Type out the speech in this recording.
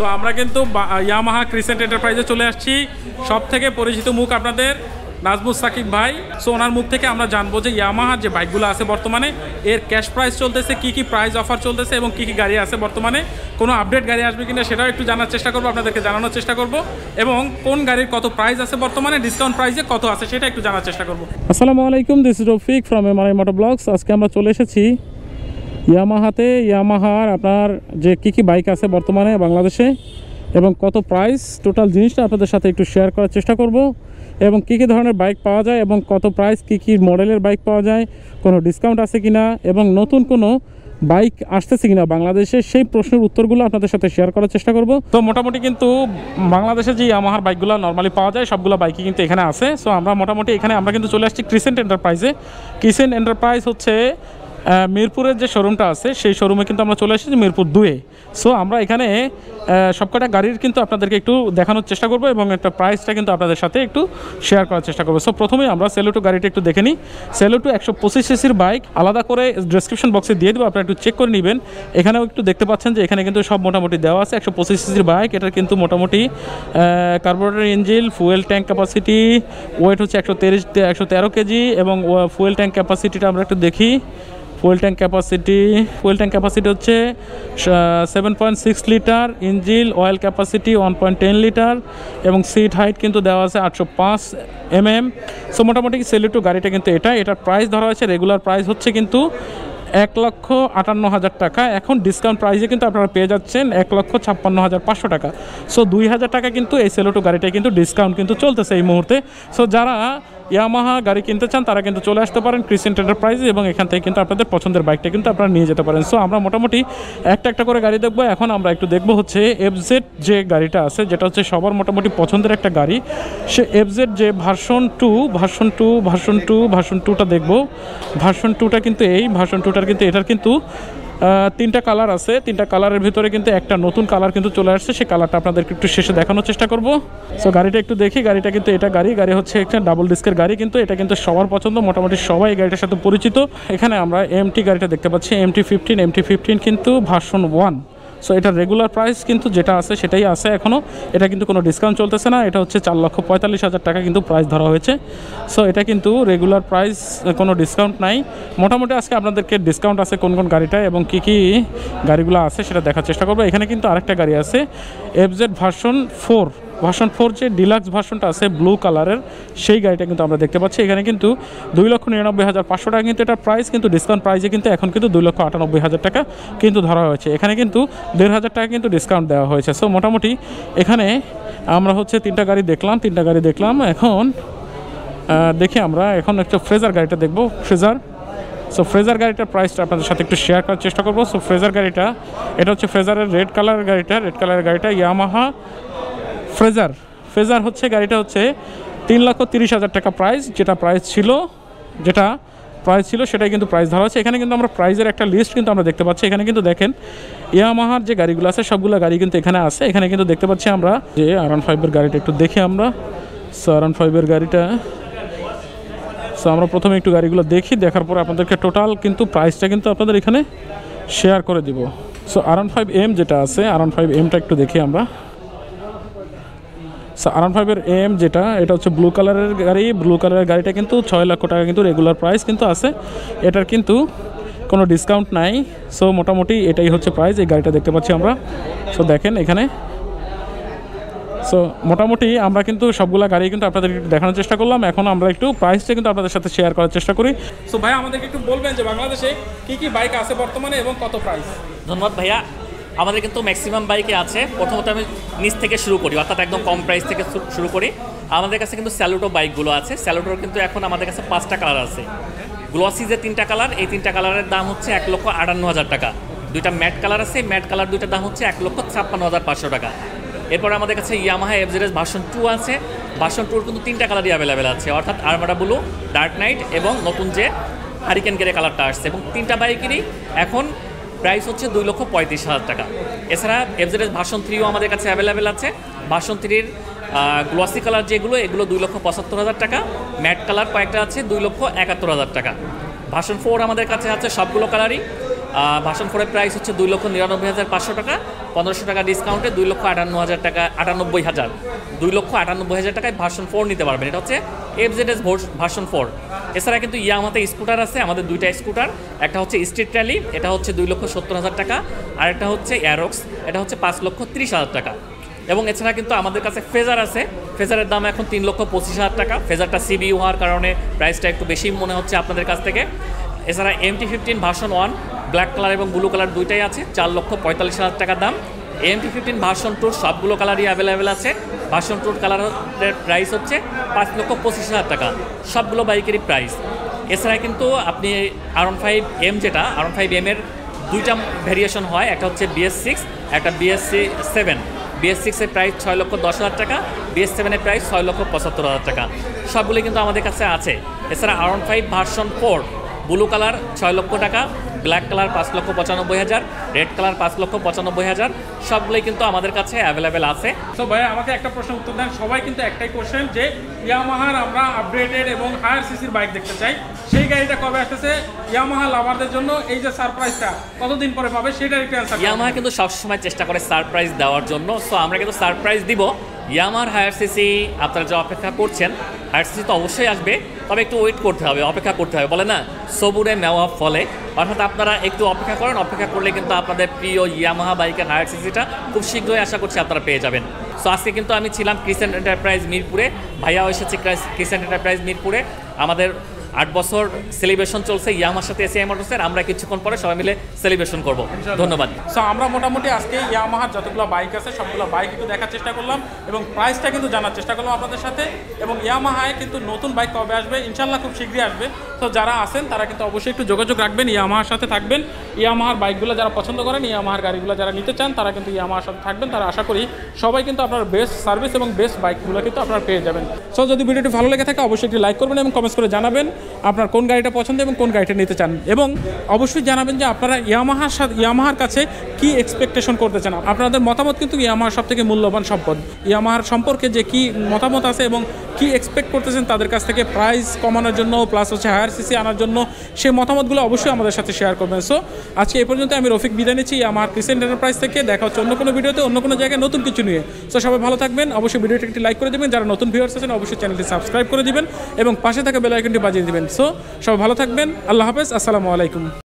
So আমরা কিন্তু Yamaha crescent এন্টারপ্রাইজে চলে আসছি। সব থেকে পরিচিত মুখ আপনাদের নাজমুস সাকিব ভাই। সো ওনার মুখ থেকে আমরা জানবো যে ইয়ামাহার যে বাইকগুলো আছে বর্তমানে এর ক্যাশ প্রাইস চলতেছে, কি প্রাইস অফার চলতেছে এবং কি গাড়ি আছে বর্তমানে, কোনো আপডেট গাড়ি আসবে কিনা সেটাও একটু জানার চেষ্টা করবো, আপনাদেরকে জানানোর চেষ্টা করব এবং কোন গাড়ির কত প্রাইস আছে বর্তমানে, ডিসকাউন্ট প্রাইসে কত আছে সেটা একটু জানার চেষ্টা করবো। আসসালামু আলাইকুম, this is Rafiq from MRI motor blogs. আজকে আমরা চলে এসেছি ইয়ামাহাতে। ইয়ামাহার আপনার যে কি বাইক আছে বর্তমানে বাংলাদেশে এবং কত প্রাইস, টোটাল জিনিসটা আপনাদের সাথে একটু শেয়ার করার চেষ্টা করব এবং কি ধরনের বাইক পাওয়া যায় এবং কত প্রাইস, কি মডেলের বাইক পাওয়া যায়, কোনো ডিসকাউন্ট আছে কিনা এবং নতুন কোনো বাইক আসতেছে কিনা বাংলাদেশে, সেই প্রশ্নের উত্তরগুলো আপনাদের সাথে শেয়ার করার চেষ্টা করব। তো মোটামুটি কিন্তু বাংলাদেশে যে ইয়ামাহার বাইকগুলো নর্মালি পাওয়া যায় সবগুলো বাইকই কিন্তু এখানে আছে। সো আমরা মোটামুটি এখানে আমরা কিন্তু চলে আসছি ক্রিসেন্ট এন্টারপ্রাইজে। ক্রিসেন্ট এন্টারপ্রাইজ হচ্ছে মিরপুরের যে শোরুমটা আছে সেই শোরুমে কিন্তু আমরা চলে এসেছি মিরপুর 2-এ। সো আমরা এখানে সবকটা গাড়ির কিন্তু আপনাদেরকে একটু দেখানোর চেষ্টা করব এবং একটা প্রাইসটা কিন্তু আপনাদের সাথে একটু শেয়ার করার চেষ্টা করবো। সো প্রথমেই আমরা সেলুটো গাড়িটা একটু দেখে নিই। সেলুটো 125 সিসির বাইক, আলাদা করে ডেসক্রিপশন বক্সে দিয়ে দেবো, আপনারা একটু চেক করে নেবেন। এখানেও একটু দেখতে পাচ্ছেন যে এখানে কিন্তু সব মোটামুটি দেওয়া আছে। 125 সিসির বাইক, এটার কিন্তু মোটামুটি carburettor engine, fuel tank capacity, weight হচ্ছে 113 কেজি এবং ফুয়েল ট্যাঙ্ক ক্যাপাসিটিটা আমরা একটু দেখি। ফুয়েল ট্যাঙ্ক ক্যাপাসিটি হচ্ছে 7.6 litre, engine oil capacity 1.10 litre এবং সিট হাইট কিন্তু দেওয়া আছে 805 mm। সো মোটামুটি সেলুটো গাড়িটা কিন্তু এটার প্রাইস ধরা হয়েছে, রেগুলার প্রাইস হচ্ছে কিন্তু 1,58,000 টাকা। এখন ডিসকাউন্ট প্রাইসে কিন্তু আপনারা পেয়ে যাচ্ছেন 1,56,500 টাকা। সো 2,000 টাকা কিন্তু এই সেলুটো গাড়িটায় কিন্তু ডিসকাউন্ট কিন্তু চলতেছে এই মুহূর্তে। সো যারা ইয়ামাহা গাড়ি কিনতে চান তারা কিন্তু চলে আসতে পারেন ক্রিসেন্ট এন্টারপ্রাইজে এবং এখান থেকে কিন্তু আপনাদের পছন্দের বাইকটা কিন্তু আপনারা নিয়ে যেতে পারেন। সো আমরা মোটামুটি একটা করে গাড়ি দেখবো। এখন আমরা একটু দেখবো হচ্ছে এফজেড যে গাড়িটা আছে, যেটা হচ্ছে সবার মোটামুটি পছন্দের একটা গাড়ি। সে এফজেড যে ভার্সন 2টা দেখবো। ভার্সন 2টা কিন্তু ভার্সন 2টার কিন্তু এটার কিন্তু 3টা কালার আছে। 3টা কালারের ভিতরে কিন্তু একটা নতুন কালার কিন্তু চলে আসছে, সেই কালারটা আপনাদেরকে একটু শেষে দেখানোর চেষ্টা করব। সো গাড়িটা একটু দেখি। গাড়িটা কিন্তু গাড়ি হচ্ছে একটা ডাবল ডিস্কের গাড়ি, কিন্তু এটা কিন্তু সবার পছন্দ, মোটামুটি সবাই এই গাড়িটার সাথে পরিচিত। এখানে আমরা এমটি গাড়িটা দেখতে পাচ্ছি, MT-15 কিন্তু ভার্সন 1। সো এটার রেগুলার প্রাইস কিন্তু যেটা আছে সেটাই আছে এখনও, এটা কিন্তু কোনো ডিসকাউন্ট চলতেছে না। এটা হচ্ছে 4,45,000 টাকা কিন্তু প্রাইস ধরা হয়েছে। সো এটা কিন্তু রেগুলার প্রাইস, কোনো ডিসকাউন্ট নাই। মোটামুটি আজকে আপনাদেরকে ডিসকাউন্ট আছে কোন গাড়িটায় এবং কি গাড়িগুলো আছে সেটা দেখার চেষ্টা করবো। এখানে কিন্তু আরেকটা গাড়ি আছে এফজেড ভার্সন 4 যে ডিলাক্স ভার্সনটা আছে ব্লু কালারের, সেই গাড়িটা কিন্তু আমরা দেখতে পাচ্ছি। এখানে কিন্তু 2,99,500 টাকা কিন্তু এটার প্রাইস, কিন্তু ডিসকাউন্ট প্রাইসে কিন্তু এখন কিন্তু 2,98,000 টাকা কিন্তু ধরা হয়েছে। এখানে কিন্তু 1,500 টাকা কিন্তু ডিসকাউন্ট দেওয়া হয়েছে। সো মোটামুটি এখানে আমরা হচ্ছে 3টা গাড়ি দেখলাম। এখন দেখি আমরা এখন একটা ফ্রেজার গাড়িটা দেখবো, ফ্রেজার। সো ফ্রেজার গাড়িটার প্রাইসটা আপনাদের সাথে একটু শেয়ার করার চেষ্টা করবো। সো ফ্রেজার গাড়িটা, এটা হচ্ছে ফ্রেজারের রেড কালারের গাড়িটা ইয়ামাহা ফ্রেজার হচ্ছে গাড়িটা হচ্ছে 3,30,000 টাকা প্রাইস। যেটা প্রাইস ছিল সেটাই কিন্তু প্রাইস ধরা হচ্ছে। এখানে কিন্তু আমরা প্রাইসের একটা লিস্ট কিন্তু আমরা দেখতে পাচ্ছি। এখানে কিন্তু দেখেন ইয়ামাহার যে গাড়িগুলো আছে সবগুলো গাড়ি কিন্তু এখানে আছে। এখানে কিন্তু দেখতে পাচ্ছি আমরা যে R15-এর গাড়িটা একটু দেখি আমরা। সো R15-এর গাড়িটা, সো আমরা প্রথমে একটু গাড়িগুলো দেখি, দেখার পরে আপনাদেরকে টোটাল কিন্তু প্রাইসটা কিন্তু আপনাদের এখানে শেয়ার করে দিব। সো R15M যেটা আছে, R15Mটা একটু দেখি আমরা। R15-এর M যেটা, এটা হচ্ছে ব্লু কালারের গাড়িটা কিন্তু 6 লক্ষ টাকা কিন্তু রেগুলার প্রাইস কিন্তু আছে। এটার কিন্তু কোনো ডিসকাউন্ট নাই। সো মোটামুটি এটাই হচ্ছে প্রাইস। এই গাড়িটা দেখতে পাচ্ছি আমরা। সো দেখেন এখানে। সো মোটামুটি আমরা কিন্তু সবগুলা গাড়ি কিন্তু আপনাদের দেখানোর চেষ্টা করলাম। এখন আমরা একটু প্রাইসটা কিন্তু আপনাদের সাথে শেয়ার করার চেষ্টা করি। সো ভাই আমাদেরকে একটু বলবেন যে বাংলাদেশে কি বাইক আছে বর্তমানে এবং কত প্রাইস। ধন্যবাদ ভাইয়া। আমাদের কিন্তু ম্যাক্সিমাম বাইকে আছে। প্রথমত আমি নিচ থেকে শুরু করি, অর্থাৎ একদম কম প্রাইস থেকে শুরু করি। আমাদের কাছে কিন্তু স্যালুটো বাইকগুলো আছে। স্যালুটোর কিন্তু এখন আমাদের কাছে 5টা কালার আছে। গ্লসি যে 3টা কালার, এই 3টা কালারের দাম হচ্ছে 1,58,000 টাকা। 2টা ম্যাট কালার আছে, ম্যাট কালার 2টার দাম হচ্ছে 1,56,500 টাকা। এরপর আমাদের কাছে ইয়ামাহা এফজেড ভার্সন 2 আছে। ভার্সন 2 কিন্তু 3টা কালারই অ্যাভেলেবেল আছে, অর্থাৎ আরমাডা ব্লু, ডার্ক নাইট এবং নতুন যে হারিকেন গ্রে কালারটা আসছে। এবং 3টা বাইকেরই এখন প্রাইস হচ্ছে 2,35,000 টাকা। এছাড়া এফজেড ভার্সন 3ও আমাদের কাছে অ্যাভেলেবেল আছে। ভার্সন 3-র গ্লসি কালার যেগুলো, এগুলো 2,75,000 টাকা। ম্যাট কালার কয়েকটা আছে 2,71,000 টাকা। ভার্সন 4 আমাদের কাছে আছে সবগুলো কালারই। ভার্সন 4 এর প্রাইস হচ্ছে 2,99,500 টাকা, 1500 টাকা ডিসকাউন্টে 2,58,000 টাকা, 98,000, 2,98,000 টাকায় ভার্সন 4 নিতে পারবেন। এটা হচ্ছে FZS ভার্সন 4। এছাড়া কিন্তু ইয়ামাহাতে স্কুটার আছে, আমাদের দুইটা স্কুটার, একটা হচ্ছে স্ট্রিট র্যালি, এটা হচ্ছে 2,70,000 টাকা, আর একটা হচ্ছে অ্যারক্স, এটা হচ্ছে 5,30,000 টাকা। এবং এছাড়া কিন্তু আমাদের কাছে ফেজার আছে, ফেজারের দাম এখন 3,25,000 টাকা। ফেজারটা সিবিইউ হওয়ার কারণে প্রাইসটা একটু বেশি মনে হচ্ছে আপনাদের কাছ থেকে। এছাড়া MT-15 ভার্সন 1 ব্ল্যাক কালার এবং ব্লু কালার দুইটাই আছে, 4,45,000 টাকা দাম। MT-15 ভার্সন 2 সবগুলো কালারই অ্যাভেলেবেল আছে। ভার্সন 2 কালারের প্রাইস হচ্ছে 5,25,000 টাকা, সবগুলো বাইকেরই প্রাইস। এছাড়া কিন্তু আপনি R15M, যেটা R15M এর দুইটা ভ্যারিয়েশন হয়, একটা হচ্ছে BS6, একটা BS7। BS6 এর প্রাইস 6,10,000 টাকা, BS7 এর প্রাইস 6,75,000 টাকা, সবগুলো কিন্তু আমাদের কাছে আছে। এছাড়া R15 ভার্সন 4 ব্লু কালার 6 লক্ষ টাকা, ব্ল্যাক কালার 5,95,000, রেড কালার 5,95,000, সবগুলোই কিন্তু আমাদের কাছে অ্যাভেলেবেল আছে। তো ভাই আমাকে একটা প্রশ্ন উত্তর দেন, সবাই কিন্তু একটাই কোশ্চেন যে ইয়ামাহার আমরা আপডেটেড এবং হায়ার সিসির বাইক দেখতে চাই, সেই গাড়িটা কবে আসতেছে? ইয়ামাহা লাভারদের জন্য এই যে সারপ্রাইজটা কতদিন পরে পাবে সেটার একটু অ্যান্সার। ইয়ামাহা কিন্তু সবসময় চেষ্টা করে সারপ্রাইজ দেওয়ার জন্য, সো আমরা কিন্তু সারপ্রাইজ দিব। ইয়ামাহার হায়ার সিসি আপনারা যে অপেক্ষা করছেন, হায়ার সিসি তো অবশ্যই আসবে, তবে একটু ওয়েট করতে হবে, অপেক্ষা করতে হবে, বলে না সবুরে মেওয়া ফলে। অর্থাৎ আপনারা একটু অপেক্ষা করেন, অপেক্ষা করলে কিন্তু আপনাদের প্রিয় ইয়ামাহা বাইকের হায়ার সিসিটা খুব শীঘ্রই আশা করছি আপনারা পেয়ে যাবেন। সো আজকে কিন্তু আমি ছিলাম ক্রিসেন্ট এন্টারপ্রাইজ মিরপুরে, ভাইয়াও এসেছে ক্রিসেন্ট এন্টারপ্রাইজ মিরপুরে। আমাদের 8 বছর সেলিব্রেশন চলছে ইয়ামাহার সাথে এসিআই মোটরসের, আমরা কিছুক্ষণ পরে সবাই মিলে সেলিব্রেশন করব। ধন্যবাদ। সো আমরা মোটামুটি আজকে ইয়ামাহার যতগুলো বাইক আছে সবগুলো বাইক একটু দেখার চেষ্টা করলাম এবং প্রাইসটা কিন্তু জানার চেষ্টা করলাম আপনাদের সাথে। এবং ইয়ামাহায় কিন্তু নতুন বাইক কবে আসবে, ইনশাল্লাহ খুব শীঘ্রই আসবে। তো যারা আছেন তারা কিন্তু অবশ্যই একটু যোগাযোগ রাখবেন, ইয়ামাহার সাথে থাকবেন। ইয়ামাহার বাইকগুলো যারা পছন্দ করেন, ইয়ামাহার গাড়িগুলো যারা নিতে চান, তারা কিন্তু ইয়ামাহার সাথে থাকবেন। তারা আশা করি সবাই কিন্তু আপনার বেস্ট সার্ভিস এবং বেস্ট বাইকগুলো কিন্তু আপনারা পেয়ে যাবেন। সো যদি ভিডিওটি ভালো লেগে থাকে অবশ্যই একটি লাইক করবেন এবং কমেন্টস করে জানাবেন আপনার কোন গাড়িটা পছন্দ এবং কোন গাড়িটা নিতে চান। এবং অবশ্যই জানাবেন যে আপনারা ইয়ামাহার কাছে কি এক্সপেকটেশন করতে চান। আপনাদের মতামত কিন্তু ইয়ামাহার সবথেকে মূল্যবান সম্পদ। ইয়ামাহার সম্পর্কে যে কি মতামত আছে এবং কি এক্সপেক্ট করতেছেন তাদের কাছ থেকে প্রাইস কমানোর জন্য প্লাস হচ্ছে হায়ার সিসি আনার জন্য, সেই মতামতগুলো অবশ্যই আমাদের সাথে শেয়ার করবেন। সো আজকে এই পর্যন্ত আমি রফিক বিদায় নিচ্ছি ইয়ামাহার ক্রিসেন্ট এন্টারপ্রাইজ থেকে। দেখা হচ্ছে অন্য কোনো ভিডিওতে অন্য কোনো জায়গায় নতুন কিছু নিয়ে। সো সবাই ভালো থাকবেন, অবশ্যই ভিডিওটি একটি লাইক করে দেবেন, যারা নতুন ভিউয়ার্স আছেন অবশ্যই চ্যানেলটি সাবস্ক্রাইব করে দিবেন এবং পাশে থাকা বেল আইকনটি বাজিয়ে দিবেন। সো সবাই ভালো থাকবেন, আল্লাহ হাফেজ, আসসালামু আলাইকুম।